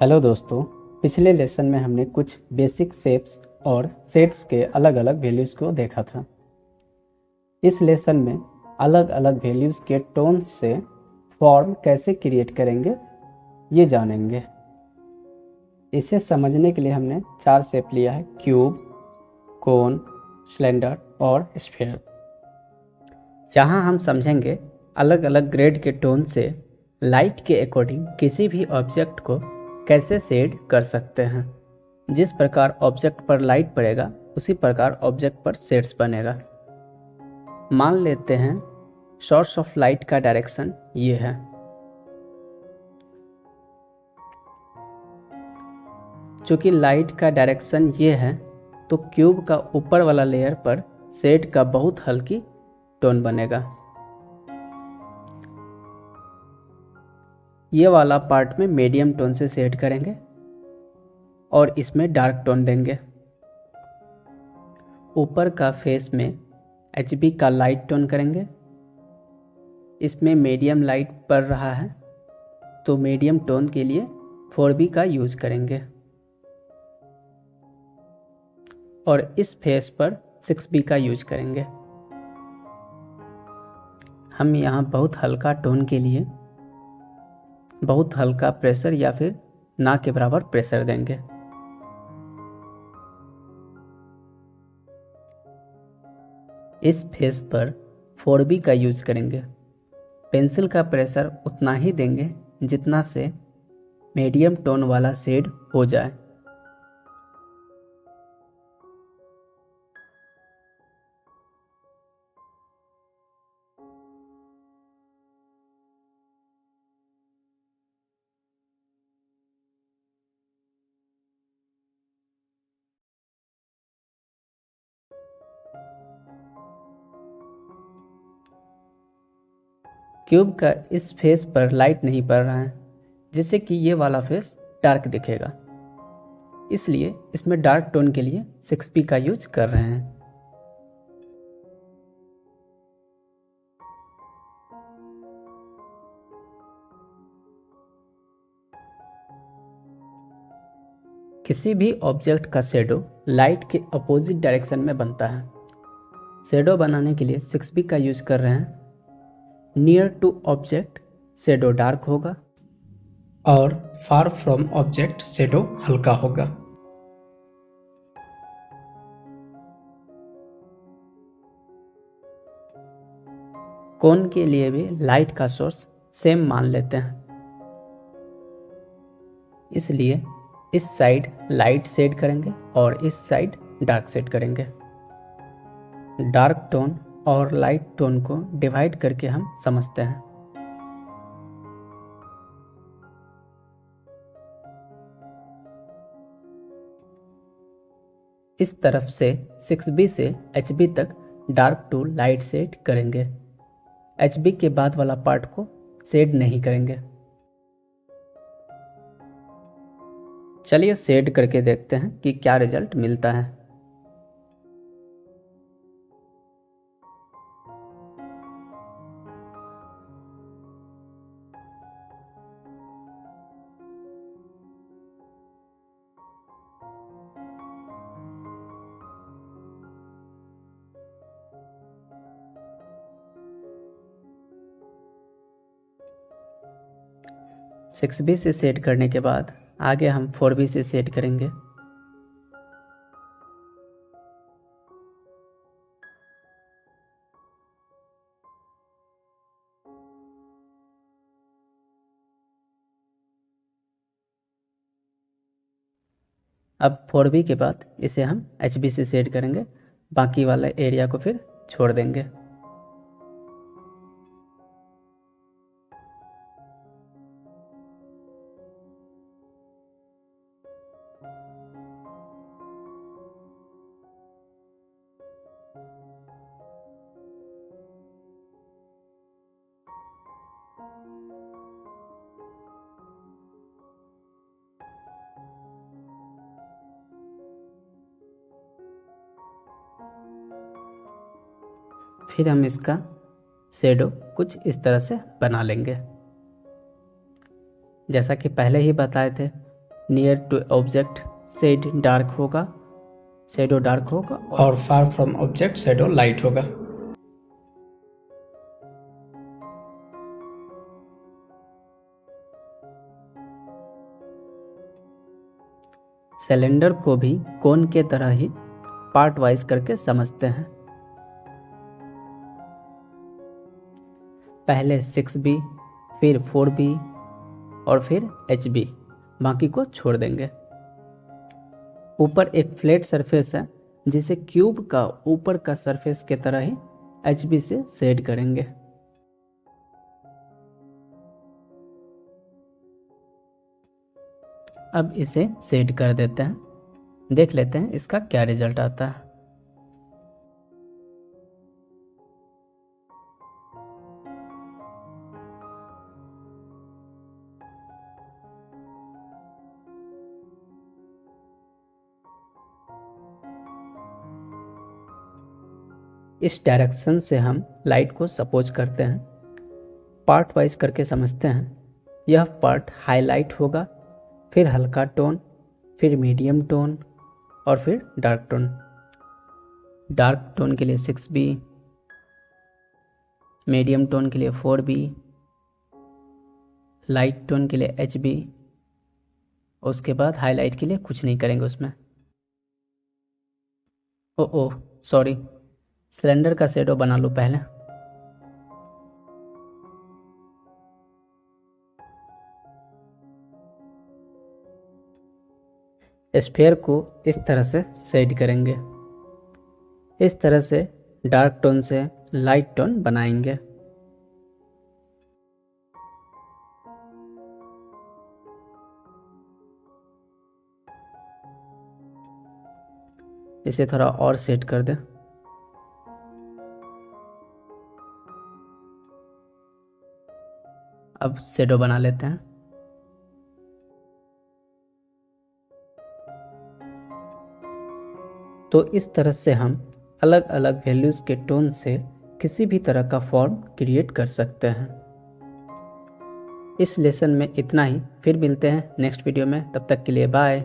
Hello दोस्तों, पिछले lesson में हमने कुछ बेसिक शेप्स और सेट्स के अलग अलग वैल्यूज़ को देखा था। इस लेसन में अलग अलग वैल्यूज़ के टोन्स से फॉर्म कैसे क्रिएट करेंगे ये जानेंगे। इसे समझने के लिए हमने 4 शेप लिया है: क्यूब, कोन, सिलेंडर और स्फीयर। यहाँ हम समझेंगे अलग अलग ग्रेड के टोन से लाइट के अकॉर्डिंग किसी भी ऑब्जेक्ट को कैसे शेड कर सकते हैं। जिस प्रकार ऑब्जेक्ट पर लाइट पड़ेगा उसी प्रकार ऑब्जेक्ट पर शेड्स बनेगा। मान लेते हैं सोर्स ऑफ लाइट का डायरेक्शन ये है। चूंकि लाइट का डायरेक्शन ये है तो क्यूब का ऊपर वाला लेयर पर शेड का बहुत हल्की टोन बनेगा। ये वाला पार्ट में मीडियम टोन से शेड करेंगे और इसमें डार्क टोन देंगे। ऊपर का फेस में HB का लाइट टोन करेंगे। इसमें मीडियम लाइट पड़ रहा है तो मीडियम टोन के लिए 4B का यूज करेंगे और इस फेस पर 6B का यूज करेंगे। हम यहाँ बहुत हल्का टोन के लिए बहुत हल्का प्रेशर या फिर ना के बराबर प्रेशर देंगे। इस फेस पर 4B का यूज करेंगे। पेंसिल का प्रेशर उतना ही देंगे जितना से मीडियम टोन वाला शेड हो जाए। क्यूब का इस फेस पर लाइट नहीं पड़ रहा है जिससे कि ये वाला फेस डार्क दिखेगा, इसलिए इसमें डार्क टोन के लिए 6B का यूज कर रहे हैं। किसी भी ऑब्जेक्ट का शेडो लाइट के अपोजिट डायरेक्शन में बनता है। शेडो बनाने के लिए 6B का यूज कर रहे हैं। Near to object shadow dark होगा और फार फ्रॉम ऑब्जेक्ट शेडो हल्का होगा। कोन के लिए भी लाइट का सोर्स सेम मान लेते हैं, इसलिए इस साइड लाइट शेड करेंगे और इस साइड डार्क शेड करेंगे। डार्क टोन और लाइट टोन को डिवाइड करके हम समझते हैं। इस तरफ से 6B से HB तक डार्क टू लाइट शेड करेंगे। HB के बाद वाला पार्ट को शेड नहीं करेंगे। चलिए शेड करके देखते हैं कि क्या रिजल्ट मिलता है। सिक्स बी से सेट करने के बाद आगे हम 4B से सेट करेंगे। अब 4B के बाद इसे हम HB से सेट करेंगे। बाकी वाला एरिया को फिर छोड़ देंगे। फिर हम इसका शेडो कुछ इस तरह से बना लेंगे। जैसा कि पहले ही बताए थे, near to object shade dark होगा, शेडो डार्क होगा, और far from object shadow light होगा। सिलेंडर को भी कोन के तरह ही पार्ट वाइज करके समझते हैं। पहले 6B, फिर 4B और फिर HB, बाकी को छोड़ देंगे। ऊपर एक फ्लैट सरफेस है जिसे क्यूब का ऊपर का सरफेस के तरह ही HB से शेड करेंगे। अब इसे शेड कर देते हैं, देख लेते हैं इसका क्या रिजल्ट आता है। इस डायरेक्शन से हम लाइट को सपोज करते हैं, पार्ट वाइज करके समझते हैं। यह पार्ट हाईलाइट होगा, फिर हल्का टोन, फिर मीडियम टोन और फिर डार्क टोन। डार्क टोन के लिए 6B, मीडियम टोन के लिए 4B, लाइट टोन के लिए HB। उसके बाद हाईलाइट के लिए कुछ नहीं करेंगे उसमें। ओह सॉरी, सिलेंडर का शेडो बना लो पहले। स्फीयर को इस तरह से शेड करेंगे, इस तरह से डार्क टोन से लाइट टोन बनाएंगे। इसे थोड़ा और सेट कर दें। अब शेडो बना लेते हैं। तो इस तरह से हम अलग अलग वैल्यूज के टोन से किसी भी तरह का फॉर्म क्रिएट कर सकते हैं। इस लेसन में इतना ही, फिर मिलते हैं नेक्स्ट वीडियो में। तब तक के लिए बाय।